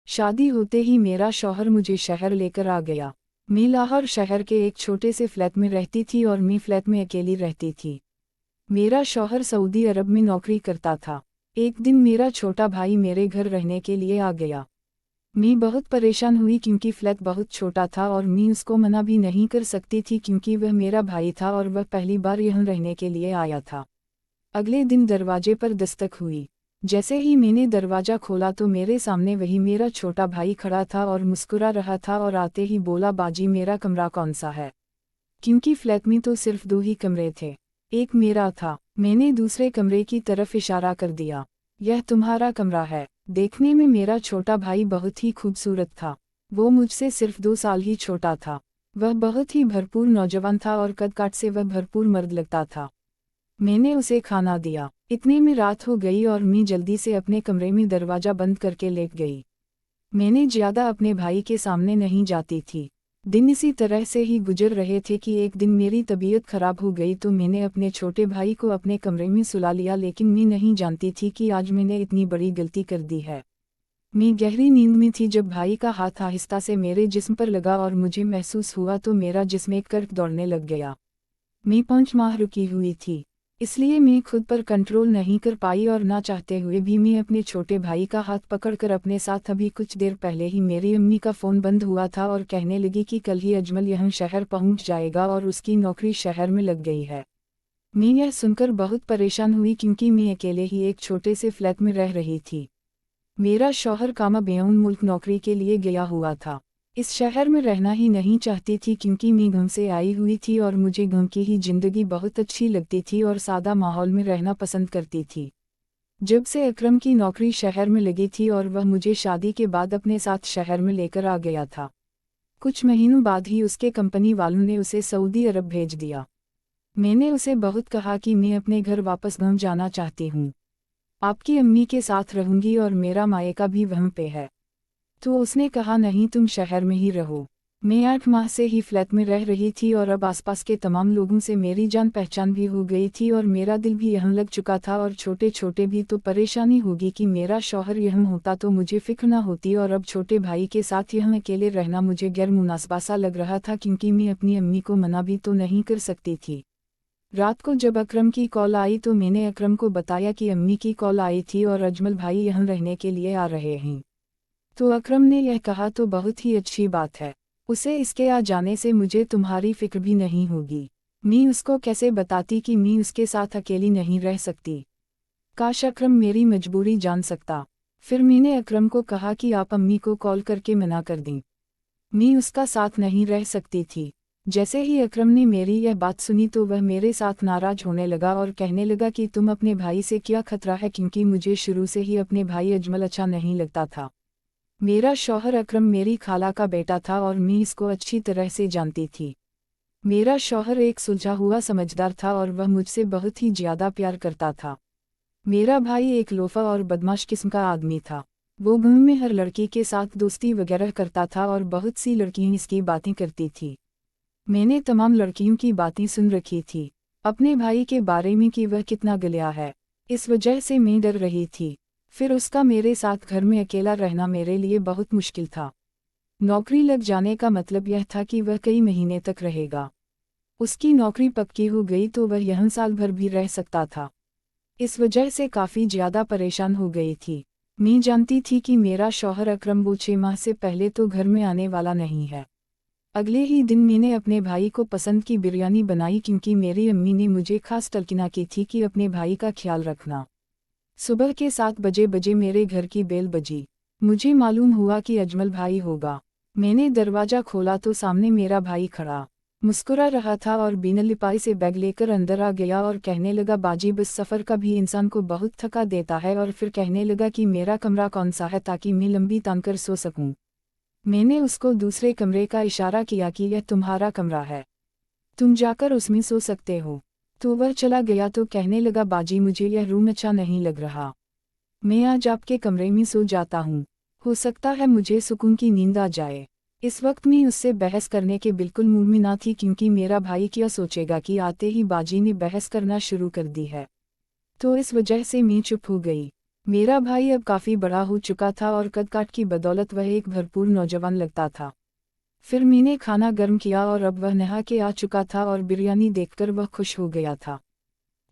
शादी होते ही मेरा शौहर मुझे शहर लेकर आ गया। मैं लाहौर शहर के एक छोटे से फ्लैट में रहती थी और मैं फ्लैट में अकेली रहती थी। मेरा शौहर सऊदी अरब में नौकरी करता था। एक दिन मेरा छोटा भाई मेरे घर रहने के लिए आ गया। मैं बहुत परेशान हुई क्योंकि फ्लैट बहुत छोटा था और मैं उसको मना भी नहीं कर सकती थी क्योंकि वह मेरा भाई था और वह पहली बार यहाँ रहने के लिए आया था। अगले दिन दरवाजे पर दस्तक हुई। जैसे ही मैंने दरवाज़ा खोला तो मेरे सामने वही मेरा छोटा भाई खड़ा था और मुस्कुरा रहा था और आते ही बोला, बाजी मेरा कमरा कौन सा है? क्योंकि फ्लैट में तो सिर्फ 2 ही कमरे थे। एक मेरा था। मैंने दूसरे कमरे की तरफ इशारा कर दिया। यह तुम्हारा कमरा है। देखने में मेरा छोटा भाई बहुत ही खूबसूरत था। वो मुझसे सिर्फ 2 साल ही छोटा था। वह बहुत ही भरपूर नौजवान था और कद काठ से वह भरपूर मर्द लगता था। मैंने उसे खाना दिया। इतने में रात हो गई और मैं जल्दी से अपने कमरे में दरवाज़ा बंद करके लेट गई। मैंने ज़्यादा अपने भाई के सामने नहीं जाती थी। दिन इसी तरह से ही गुजर रहे थे कि एक दिन मेरी तबीयत खराब हो गई तो मैंने अपने छोटे भाई को अपने कमरे में सुला लिया, लेकिन मैं नहीं जानती थी कि आज मैंने इतनी बड़ी गलती कर दी है। मैं गहरी नींद में थी जब भाई का हाथ आहिस्ता से मेरे जिस्म पर लगा और मुझे महसूस हुआ तो मेरा जिस्म एक करक दौड़ने लग गया। मैं 5 माह रुकी हुई थी, इसलिए मैं खुद पर कंट्रोल नहीं कर पाई और ना चाहते हुए भी मैं अपने छोटे भाई का हाथ पकड़कर अपने साथ अभी कुछ देर पहले ही मेरी अम्मी का फ़ोन बंद हुआ था और कहने लगी कि कल ही अजमल यहाँ शहर पहुँच जाएगा और उसकी नौकरी शहर में लग गई है। मैं यह सुनकर बहुत परेशान हुई क्योंकि मैं अकेले ही एक छोटे से फ्लैट में रह रही थी। मेरा शौहर कामा बेऊन मुल्क नौकरी के लिए गया हुआ था। इस शहर में रहना ही नहीं चाहती थी क्योंकि मैं गाँव से आई हुई थी और मुझे गाँव की ही ज़िंदगी बहुत अच्छी लगती थी और सादा माहौल में रहना पसंद करती थी। जब से अकरम की नौकरी शहर में लगी थी और वह मुझे शादी के बाद अपने साथ शहर में लेकर आ गया था, कुछ महीनों बाद ही उसके कंपनी वालों ने उसे सऊदी अरब भेज दिया। मैंने उसे बहुत कहा कि मैं अपने घर वापस गाँव जाना चाहती हूँ। आपकी अम्मी के साथ रहूंगी और मेरा मायका भी वहीं पे है। तो उसने कहा, नहीं, तुम शहर में ही रहो। मैं 8 माह से ही फ्लैट में रह रही थी और अब आसपास के तमाम लोगों से मेरी जान पहचान भी हो गई थी और मेरा दिल भी यहाँ लग चुका था और छोटे छोटे भी तो परेशानी होगी कि मेरा शौहर यहाँ होता तो मुझे फिक्र ना होती और अब छोटे भाई के साथ यहाँ अकेले रहना मुझे गैर मुनासिबा सा लग रहा था क्योंकि मैं अपनी अम्मी को मना भी तो नहीं कर सकती थी। रात को जब अकरम की कॉल आई तो मैंने अकरम को बताया कि अम्मी की कॉल आई थी और अजमल भाई यहाँ रहने के लिए आ रहे हैं। तो अकरम ने यह कहा, तो बहुत ही अच्छी बात है। उसे इसके आ जाने से मुझे तुम्हारी फिक्र भी नहीं होगी। मैं उसको कैसे बताती कि मैं उसके साथ अकेली नहीं रह सकती। काश अकरम मेरी मजबूरी जान सकता। फिर मैंने अकरम को कहा कि आप अम्मी को कॉल करके मना कर दें। मैं उसका साथ नहीं रह सकती थी। जैसे ही अकरम ने मेरी यह बात सुनी तो वह मेरे साथ नाराज होने लगा और कहने लगा कि तुम अपने भाई से क्या खतरा है, क्योंकि मुझे शुरू से ही अपने भाई अजमल अच्छा नहीं लगता था। मेरा शौहर अकरम मेरी खाला का बेटा था और मैं इसको अच्छी तरह से जानती थी। मेरा शौहर एक सुलझा हुआ समझदार था और वह मुझसे बहुत ही ज़्यादा प्यार करता था। मेरा भाई एक लोफा और बदमाश किस्म का आदमी था। वो गाँव में हर लड़की के साथ दोस्ती वगैरह करता था और बहुत सी लड़कियां इसकी बातें करती थी। मैंने तमाम लड़कियों की बातें सुन रखी थी अपने भाई के बारे में कि वह कितना गलिया है। इस वजह से मैं डर रही थी। फिर उसका मेरे साथ घर में अकेला रहना मेरे लिए बहुत मुश्किल था। नौकरी लग जाने का मतलब यह था कि वह कई महीने तक रहेगा। उसकी नौकरी पक्की हो गई तो वह यहाँ साल भर भी रह सकता था। इस वजह से काफ़ी ज़्यादा परेशान हो गई थी। मैं जानती थी कि मेरा शौहर अकरम वो 6 माह से पहले तो घर में आने वाला नहीं है। अगले ही दिन मैंने अपने भाई को पसंद की बिरयानी बनाई क्योंकि मेरी अम्मी ने मुझे खास तलकीना की थी कि अपने भाई का ख्याल रखना। सुबह के 7 बजे मेरे घर की बेल बजी। मुझे मालूम हुआ कि अजमल भाई होगा। मैंने दरवाज़ा खोला तो सामने मेरा भाई खड़ा मुस्कुरा रहा था और बिना लिपाई से बैग लेकर अंदर आ गया और कहने लगा, बाजी बस सफ़र का भी इंसान को बहुत थका देता है। और फिर कहने लगा कि मेरा कमरा कौन सा है ताकि मैं लंबी तान कर सो सकूं। मैंने उसको दूसरे कमरे का इशारा किया कि यह तुम्हारा कमरा है, तुम जाकर उसमें सो सकते हो। तो वह चला गया तो कहने लगा, बाजी मुझे यह रूम अच्छा नहीं लग रहा, मैं आज आपके कमरे में सो जाता हूँ। हो सकता है मुझे सुकून की नींद आ जाए। इस वक्त मैं उससे बहस करने के बिल्कुल मूड में ना थी क्योंकि मेरा भाई क्या सोचेगा कि आते ही बाजी ने बहस करना शुरू कर दी है। तो इस वजह से मैं चुप हो गई। मेरा भाई अब काफ़ी बड़ा हो चुका था और कद-काठ की बदौलत वह एक भरपूर नौजवान लगता था। फिर मैंने खाना गर्म किया और अब वह नहा के आ चुका था और बिरयानी देखकर वह खुश हो गया था।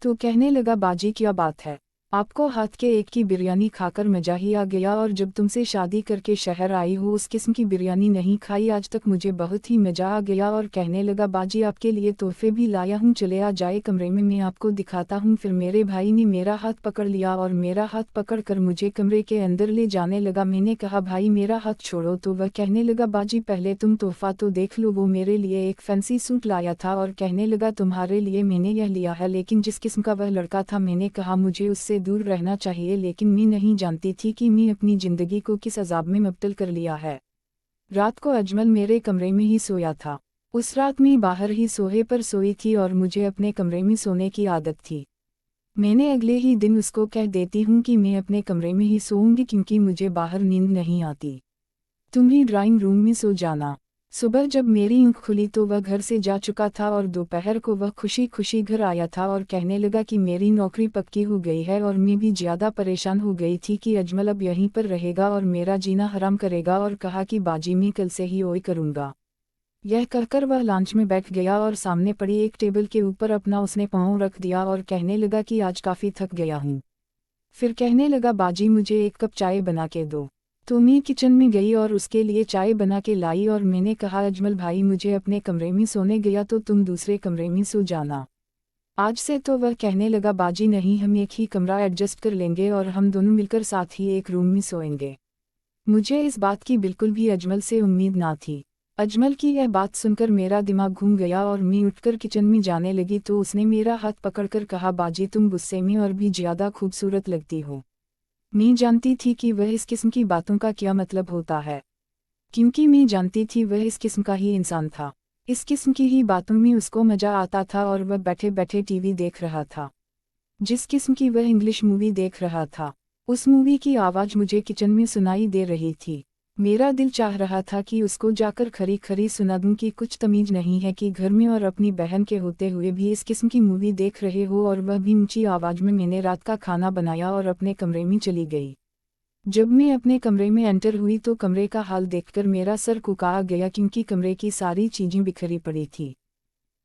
तो कहने लगा, बाजी क्या बात है, आपको हाथ के एक की बिरयानी खाकर मजा ही आ गया, और जब तुमसे शादी करके शहर आई हो उस किस्म की बिरयानी नहीं खाई आज तक, मुझे बहुत ही मजा आ गया। और कहने लगा, बाजी आपके लिए तोहफे भी लाया हूँ, चले आ जाए कमरे में, मैं आपको दिखाता हूँ। फिर मेरे भाई ने मेरा हाथ पकड़ लिया और मेरा हाथ पकड़कर मुझे कमरे के अंदर ले जाने लगा। मैंने कहा, भाई मेरा हाथ छोड़ो, तो वह कहने लगा, बाजी पहले तुम तोहफा तो देख लो। वो मेरे लिए एक फैंसी सूट लाया था और कहने लगा, तुम्हारे लिए मैंने यह लिया है, लेकिन जिस किस्म का वह लड़का था मैंने कहा मुझे उससे दूर रहना चाहिए, लेकिन मैं नहीं जानती थी कि मैं अपनी जिंदगी को किस अजाब में मुब्तला कर लिया है। रात को अजमल मेरे कमरे में ही सोया था। उस रात मैं बाहर ही सोहे पर सोई थी और मुझे अपने कमरे में सोने की आदत थी। मैंने अगले ही दिन उसको कह देती हूँ कि मैं अपने कमरे में ही सोऊंगी क्योंकि मुझे बाहर नींद नहीं आती, तुम ही ड्राइंग रूम में सो जाना। सुबह जब मेरी आँख खुली तो वह घर से जा चुका था और दोपहर को वह खुशी खुशी घर आया था और कहने लगा कि मेरी नौकरी पक्की हो गई है। और मैं भी ज़्यादा परेशान हो गई थी कि अजमल अब यहीं पर रहेगा और मेरा जीना हराम करेगा, और कहा कि बाजी मैं कल से ही ओए करूँगा। यह कहकर वह लॉन्च में बैठ गया और सामने पड़ी एक टेबल के ऊपर अपना उसने पाँव रख दिया और कहने लगा कि आज काफ़ी थक गया हूँ। फिर कहने लगा, बाजी मुझे एक कप चाय बना के दो। तो मैं किचन में गई और उसके लिए चाय बना के लाई और मैंने कहा, अजमल भाई मुझे अपने कमरे में सोने गया तो तुम दूसरे कमरे में सो जाना आज से। तो वह कहने लगा, बाजी नहीं, हम एक ही कमरा एडजस्ट कर लेंगे और हम दोनों मिलकर साथ ही एक रूम में सोएंगे। मुझे इस बात की बिल्कुल भी अजमल से उम्मीद ना थी। अजमल की यह बात सुनकर मेरा दिमाग घूम गया और मैं उठकर किचन में जाने लगी तो उसने मेरा हाथ पकड़कर कहा, बाजी तुम गुस्से में और भी ज़्यादा खूबसूरत लगती हो। मैं जानती थी कि वह इस किस्म की बातों का क्या मतलब होता है, क्योंकि मैं जानती थी वह इस किस्म का ही इंसान था। इस किस्म की ही बातों में उसको मज़ा आता था और वह बैठे बैठे टीवी देख रहा था। जिस किस्म की वह इंग्लिश मूवी देख रहा था, उस मूवी की आवाज़ मुझे किचन में सुनाई दे रही थी। मेरा दिल चाह रहा था कि उसको जाकर खरी खरी सुना दूं कि कुछ तमीज़ नहीं है कि घर में और अपनी बहन के होते हुए भी इस किस्म की मूवी देख रहे हो, और वह भी ऊंची आवाज़ में। मैंने रात का खाना बनाया और अपने कमरे में चली गई। जब मैं अपने कमरे में एंटर हुई तो कमरे का हाल देखकर मेरा सर कुकड़ा गया, क्योंकि कमरे की सारी चीज़ें बिखरी पड़ी थी।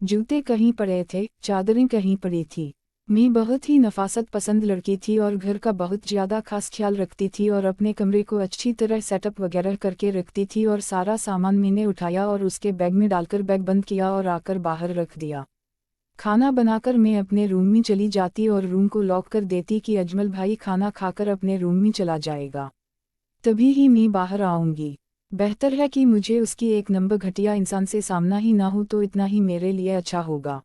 जूते कहीं पड़े थे, चादरें कहीं पड़ी थी। मैं बहुत ही नफासत पसंद लड़की थी और घर का बहुत ज़्यादा खास ख्याल रखती थी और अपने कमरे को अच्छी तरह सेटअप वगैरह करके रखती थी। और सारा सामान मैंने उठाया और उसके बैग में डालकर बैग बंद किया और आकर बाहर रख दिया। खाना बनाकर मैं अपने रूम में चली जाती और रूम को लॉक कर देती कि अजमल भाई खाना खाकर अपने रूम में चला जाएगा, तभी ही मैं बाहर आऊँगी। बेहतर है कि मुझे उसकी एक नंबर घटिया इंसान से सामना ही ना हो, तो इतना ही मेरे लिए अच्छा होगा।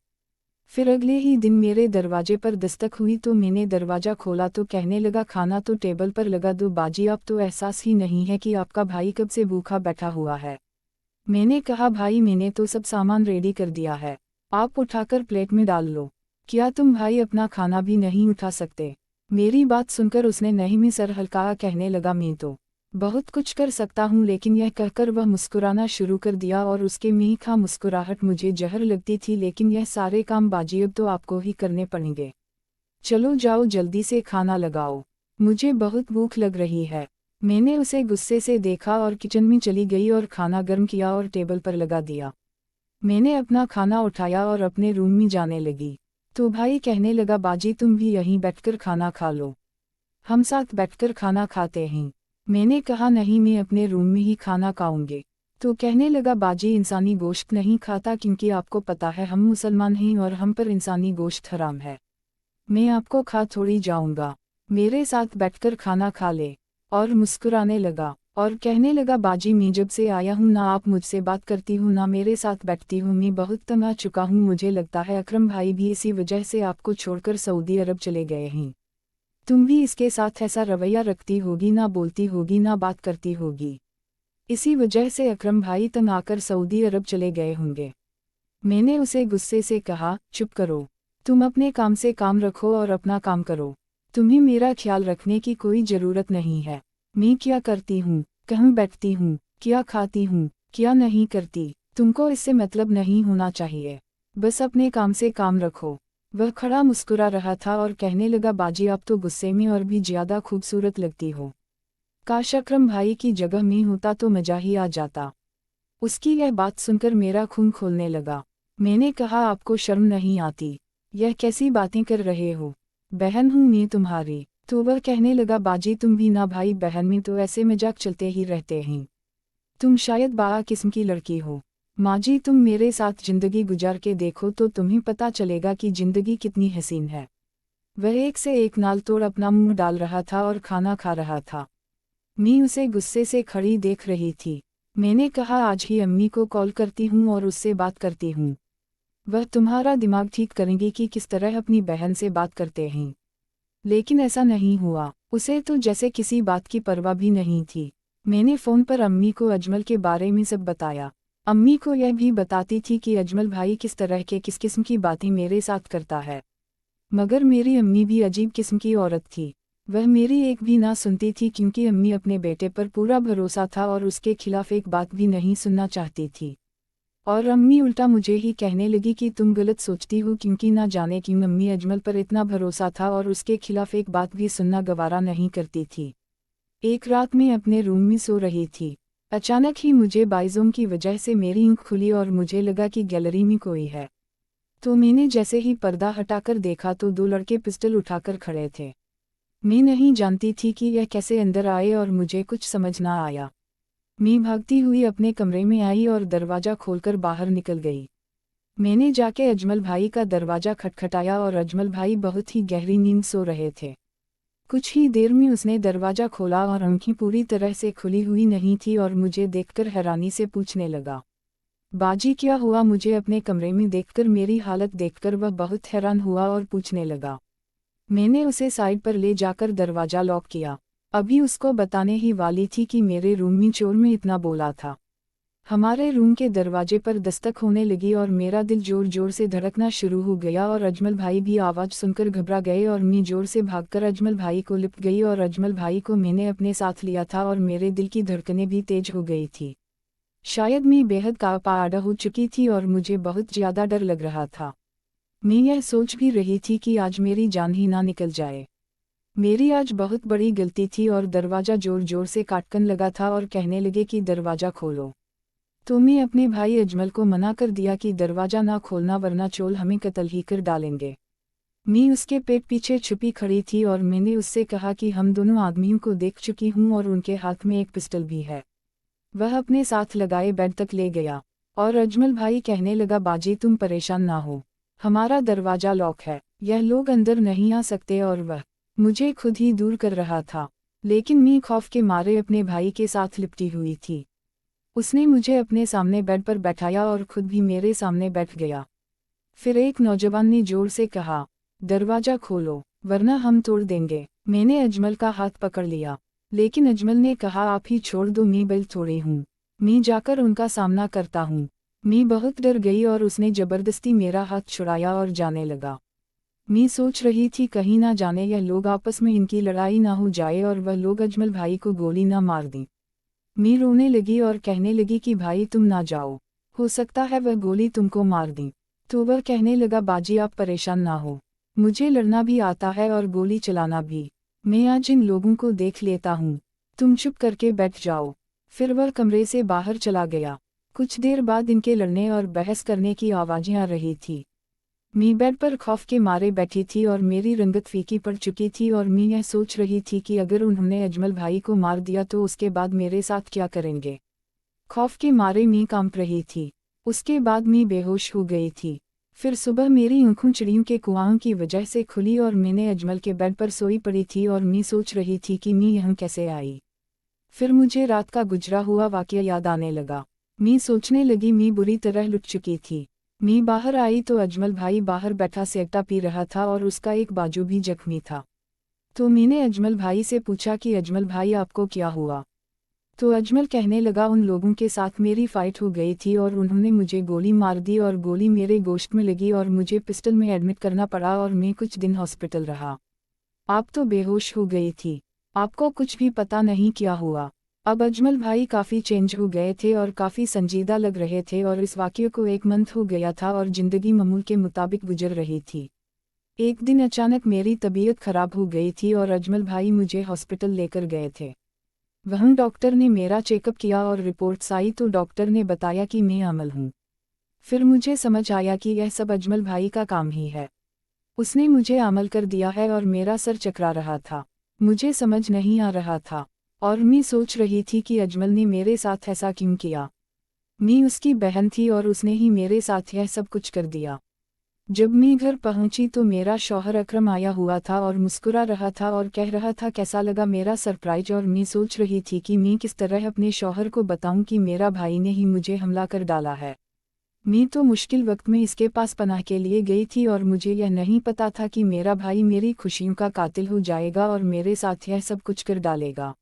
फिर अगले ही दिन मेरे दरवाजे पर दस्तक हुई तो मैंने दरवाज़ा खोला तो कहने लगा, खाना तो टेबल पर लगा दो बाजी, आप तो एहसास ही नहीं है कि आपका भाई कब से भूखा बैठा हुआ है। मैंने कहा, भाई मैंने तो सब सामान रेडी कर दिया है, आप उठाकर प्लेट में डाल लो। क्या तुम भाई अपना खाना भी नहीं उठा सकते? मेरी बात सुनकर उसने नहीं में सर हल्का कहने लगा, मैं तो बहुत कुछ कर सकता हूँ, लेकिन यह कहकर वह मुस्कुराना शुरू कर दिया और उसके मीठा मुस्कुराहट मुझे जहर लगती थी। लेकिन यह सारे काम बाजी अब तो आपको ही करने पड़ेंगे। चलो जाओ जल्दी से खाना लगाओ, मुझे बहुत भूख लग रही है। मैंने उसे गुस्से से देखा और किचन में चली गई और खाना गर्म किया और टेबल पर लगा दिया। मैंने अपना खाना उठाया और अपने रूम में जाने लगी। तो भाई कहने लगा, बाजी तुम भी यहीं बैठकर खाना खा लो, हम साथ बैठकर खाना खाते हैं। मैंने कहा, नहीं मैं अपने रूम में ही खाना खाऊंगे। तो कहने लगा, बाजी इंसानी गोश्त नहीं खाता, क्योंकि आपको पता है हम मुसलमान हैं और हम पर इंसानी गोश्त हराम है। मैं आपको खा थोड़ी जाऊंगा, मेरे साथ बैठकर खाना खा ले। और मुस्कुराने लगा और कहने लगा, बाजी मैं जब से आया हूँ ना आप मुझसे बात करती हूँ ना मेरे साथ बैठती हूँ, मैं बहुत तंग आ चुका हूँ। मुझे लगता है अकरम भाई भी इसी वजह से आपको छोड़कर सऊदी अरब चले गए हैं। तुम भी इसके साथ ऐसा रवैया रखती होगी, ना बोलती होगी ना बात करती होगी, इसी वजह से अकरम भाई तंग आकर सऊदी अरब चले गए होंगे। मैंने उसे गुस्से से कहा, चुप करो, तुम अपने काम से काम रखो और अपना काम करो, तुम्हें मेरा ख्याल रखने की कोई ज़रूरत नहीं है। मैं क्या करती हूँ, कहाँ बैठती हूँ, क्या खाती हूँ, क्या नहीं करती, तुमको इससे मतलब नहीं होना चाहिए। बस अपने काम से काम रखो। वह खड़ा मुस्कुरा रहा था और कहने लगा, बाजी आप तो गुस्से में और भी ज्यादा खूबसूरत लगती हो। काश अकरम भाई की जगह मैं होता तो मजा ही आ जाता। उसकी यह बात सुनकर मेरा खून खोलने लगा। मैंने कहा, आपको शर्म नहीं आती? यह कैसी बातें कर रहे हो? बहन हूँ मैं तुम्हारी। तो वह कहने लगा, बाजी तुम भी ना भाई बहन में तो ऐसे मजाक चलते ही रहते हैं। तुम शायद बाआ किस्म की लड़की हो। माँ जी तुम मेरे साथ जिंदगी गुजार के देखो तो तुम्हें पता चलेगा कि जिंदगी कितनी हसीन है। वह एक से एक नाल तोड़ अपना मुंह डाल रहा था और खाना खा रहा था। मैं उसे गुस्से से खड़ी देख रही थी। मैंने कहा, आज ही अम्मी को कॉल करती हूँ और उससे बात करती हूँ। वह तुम्हारा दिमाग ठीक करेंगी कि किस तरह अपनी बहन से बात करते हैं। लेकिन ऐसा नहीं हुआ। उसे तो जैसे किसी बात की परवाह भी नहीं थी। मैंने फ़ोन पर अम्मी को अजमल के बारे में सब बताया। अम्मी को यह भी बताती थी कि अजमल भाई किस तरह के किस किस्म की बातें मेरे साथ करता है। मगर मेरी अम्मी भी अजीब किस्म की औरत थी। वह मेरी एक भी ना सुनती थी क्योंकि अम्मी अपने बेटे पर पूरा भरोसा था और उसके खिलाफ एक बात भी नहीं सुनना चाहती थी। और अम्मी उल्टा मुझे ही कहने लगी कि तुम गलत सोचती हो क्योंकि ना जाने क्यों अम्मी अजमल पर इतना भरोसा था और उसके खिलाफ एक बात भी सुनना गवारा नहीं करती थी। एक रात मैं अपने रूम में सो रही थी। अचानक ही मुझे बाइज़ोम की वजह से मेरी आँख खुली और मुझे लगा कि गैलरी में कोई है। तो मैंने जैसे ही पर्दा हटाकर देखा तो दो लड़के पिस्टल उठाकर खड़े थे। मैं नहीं जानती थी कि यह कैसे अंदर आए और मुझे कुछ समझ ना आया। मैं भागती हुई अपने कमरे में आई और दरवाज़ा खोलकर बाहर निकल गई। मैंने जाके अजमल भाई का दरवाज़ा खटखटाया और अजमल भाई बहुत ही गहरी नींद सो रहे थे। कुछ ही देर में उसने दरवाज़ा खोला और आंखें पूरी तरह से खुली हुई नहीं थी और मुझे देखकर हैरानी से पूछने लगा, बाजी क्या हुआ? मुझे अपने कमरे में देखकर मेरी हालत देखकर वह बहुत हैरान हुआ और पूछने लगा। मैंने उसे साइड पर ले जाकर दरवाज़ा लॉक किया। अभी उसको बताने ही वाली थी कि मेरे रूम में चोर में इतना बोला था। हमारे रूम के दरवाजे पर दस्तक होने लगी और मेरा दिल जोर जोर से धड़कना शुरू हो गया और अजमल भाई भी आवाज़ सुनकर घबरा गए और मैं जोर से भागकर अजमल भाई को लिपट गई और अजमल भाई को मैंने अपने साथ लिया था और मेरे दिल की धड़कनें भी तेज हो गई थी। शायद मैं बेहद कांपा हो चुकी थी और मुझे बहुत ज़्यादा डर लग रहा था। मैं यह सोच भी रही थी कि आज मेरी जान ही ना निकल जाए। मेरी आज बहुत बड़ी गलती थी और दरवाज़ा जोर जोर से काटकन लगा था और कहने लगे कि दरवाज़ा खोलो। तो मैं अपने भाई अजमल को मना कर दिया कि दरवाज़ा ना खोलना वरना चोर हमें कत्ल ही कर डालेंगे। मैं उसके पेट पीछे छुपी खड़ी थी और मैंने उससे कहा कि हम दोनों आदमियों को देख चुकी हूँ और उनके हाथ में एक पिस्टल भी है। वह अपने साथ लगाए बेड तक ले गया और अजमल भाई कहने लगा, बाजी तुम परेशान ना हो, हमारा दरवाज़ा लॉक है, यह लोग अंदर नहीं आ सकते। और वह मुझे खुद ही दूर कर रहा था, लेकिन मैं खौफ के मारे अपने भाई के साथ लिपटी हुई थी। उसने मुझे अपने सामने बेड पर बैठाया और खुद भी मेरे सामने बैठ गया। फिर एक नौजवान ने जोर से कहा, दरवाज़ा खोलो वरना हम तोड़ देंगे। मैंने अजमल का हाथ पकड़ लिया, लेकिन अजमल ने कहा, आप ही छोड़ दो, मैं बल थोड़ी हूँ, मैं जाकर उनका सामना करता हूँ। मैं बहुत डर गई और उसने ज़बरदस्ती मेरा हाथ छुड़ाया और जाने लगा। मैं सोच रही थी कहीं ना जाने यह लोग आपस में इनकी लड़ाई ना हो जाए और वह लोग अजमल भाई को गोली ना मार दें। मैं रोने लगी और कहने लगी कि भाई तुम ना जाओ, हो सकता है वह गोली तुमको मार दें। तो वह कहने लगा, बाजी आप परेशान ना हो, मुझे लड़ना भी आता है और गोली चलाना भी, मैं आज इन लोगों को देख लेता हूँ, तुम चुप करके बैठ जाओ। फिर वह कमरे से बाहर चला गया। कुछ देर बाद इनके लड़ने और बहस करने की आवाज़ें आ रही थी। मैं बेड पर खौफ के मारे बैठी थी और मेरी रंगत फीकी पड़ चुकी थी और मैं यह सोच रही थी कि अगर उन्होंने अजमल भाई को मार दिया तो उसके बाद मेरे साथ क्या करेंगे। खौफ के मारे मैं कांप रही थी। उसके बाद मैं बेहोश हो गई थी। फिर सुबह मेरी आँखें चिड़ियों के कुआं की वजह से खुली और मैंने अजमल के बेड पर सोई पड़ी थी और मैं सोच रही थी कि मैं यहाँ कैसे आई। फिर मुझे रात का गुजरा हुआ वाक़या याद आने लगा। मैं सोचने लगी मैं बुरी तरह लुट चुकी थी। मैं बाहर आई तो अजमल भाई बाहर बैठा सिगरेट पी रहा था और उसका एक बाजू भी जख्मी था। तो मैंने अजमल भाई से पूछा कि अजमल भाई आपको क्या हुआ? तो अजमल कहने लगा, उन लोगों के साथ मेरी फाइट हो गई थी और उन्होंने मुझे गोली मार दी और गोली मेरे गोश्त में लगी और मुझे पिस्टल में एडमिट करना पड़ा और मैं कुछ दिन हॉस्पिटल रहा। आप तो बेहोश हो गई थी, आपको कुछ भी पता नहीं क्या हुआ। अब अजमल भाई काफ़ी चेंज हो गए थे और काफ़ी संजीदा लग रहे थे और इस वाक़ये को एक मंथ हो गया था और ज़िंदगी मामूल के मुताबिक गुजर रही थी। एक दिन अचानक मेरी तबीयत खराब हो गई थी और अजमल भाई मुझे हॉस्पिटल लेकर गए थे। वहाँ डॉक्टर ने मेरा चेकअप किया और रिपोर्ट्स आई तो डॉक्टर ने बताया कि मैं अमल हूँ। फिर मुझे समझ आया कि यह सब अजमल भाई का काम ही है। उसने मुझे अमल कर दिया है और मेरा सर चकरा रहा था। मुझे समझ नहीं आ रहा था और मैं सोच रही थी कि अजमल ने मेरे साथ ऐसा क्यों किया। मैं उसकी बहन थी और उसने ही मेरे साथ यह सब कुछ कर दिया। जब मैं घर पहुंची तो मेरा शौहर अकरम आया हुआ था और मुस्कुरा रहा था और कह रहा था कैसा लगा मेरा सरप्राइज। और मैं सोच रही थी कि मैं किस तरह अपने शौहर को बताऊं कि मेरा भाई ने ही मुझे हमला कर डाला है। मैं तो मुश्किल वक्त में इसके पास पनाह के लिए गई थी और मुझे यह नहीं पता था कि मेरा भाई मेरी खुशियों का कातिल हो जाएगा और मेरे साथ यह सब कुछ कर डालेगा।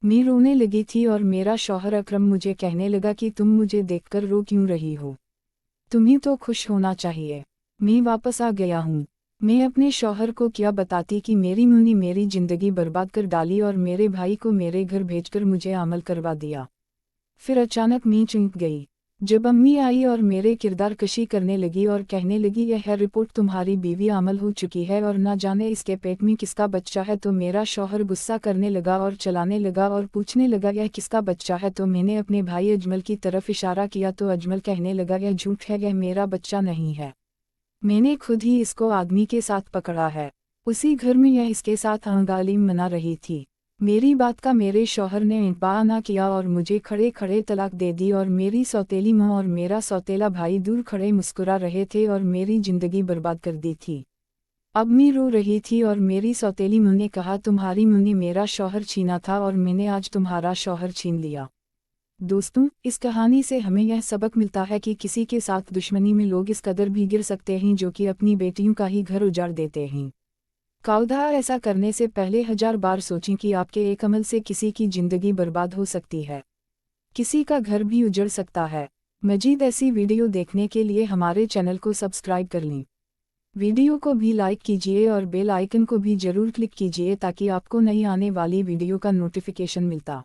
मैं रोने लगी थी और मेरा शौहर अकरम मुझे कहने लगा कि तुम मुझे देखकर रो क्यों रही हो, तुम्हें तो खुश होना चाहिए। मैं वापस आ गया हूँ। मैं अपने शौहर को क्या बताती कि मेरी मुन्नी ने मेरी जिंदगी बर्बाद कर डाली और मेरे भाई को मेरे घर भेजकर मुझे अमल करवा दिया। फिर अचानक मैं चौंक गई जब अम्मी आई और मेरे किरदार कशी करने लगी और कहने लगी यह रिपोर्ट तुम्हारी बीवी अमल हो चुकी है और ना जाने इसके पेट में किसका बच्चा है। तो मेरा शौहर गुस्सा करने लगा और चलाने लगा और पूछने लगा यह किसका बच्चा है। तो मैंने अपने भाई अजमल की तरफ इशारा किया तो अजमल कहने लगा यह झूठ है, यह मेरा बच्चा नहीं है, मैंने खुद ही इसको आदमी के साथ पकड़ा है। उसी घर में यह इसके साथ अंगालिम मना रही थी। मेरी बात का मेरे शौहर ने इत्बाअ ना किया और मुझे खड़े खड़े तलाक दे दी और मेरी सौतेली माँ और मेरा सौतेला भाई दूर खड़े मुस्कुरा रहे थे और मेरी जिंदगी बर्बाद कर दी थी। अब मैं रो रही थी और मेरी सौतेली माँ ने कहा तुम्हारी माँ ने मेरा शौहर छीना था और मैंने आज तुम्हारा शौहर छीन लिया। दोस्तों, इस कहानी से हमें यह सबक मिलता है कि किसी के साथ दुश्मनी में लोग इस कदर भी गिर सकते हैं जो कि अपनी बेटियों का ही घर उजाड़ देते हैं। काउदा ऐसा करने से पहले 1000 बार सोचें कि आपके एक अमल से किसी की जिंदगी बर्बाद हो सकती है, किसी का घर भी उजड़ सकता है। मजीद ऐसी वीडियो देखने के लिए हमारे चैनल को सब्सक्राइब कर लें। वीडियो को भी लाइक कीजिए और बेल आइकन को भी जरूर क्लिक कीजिए ताकि आपको नई आने वाली वीडियो का नोटिफिकेशन मिलता।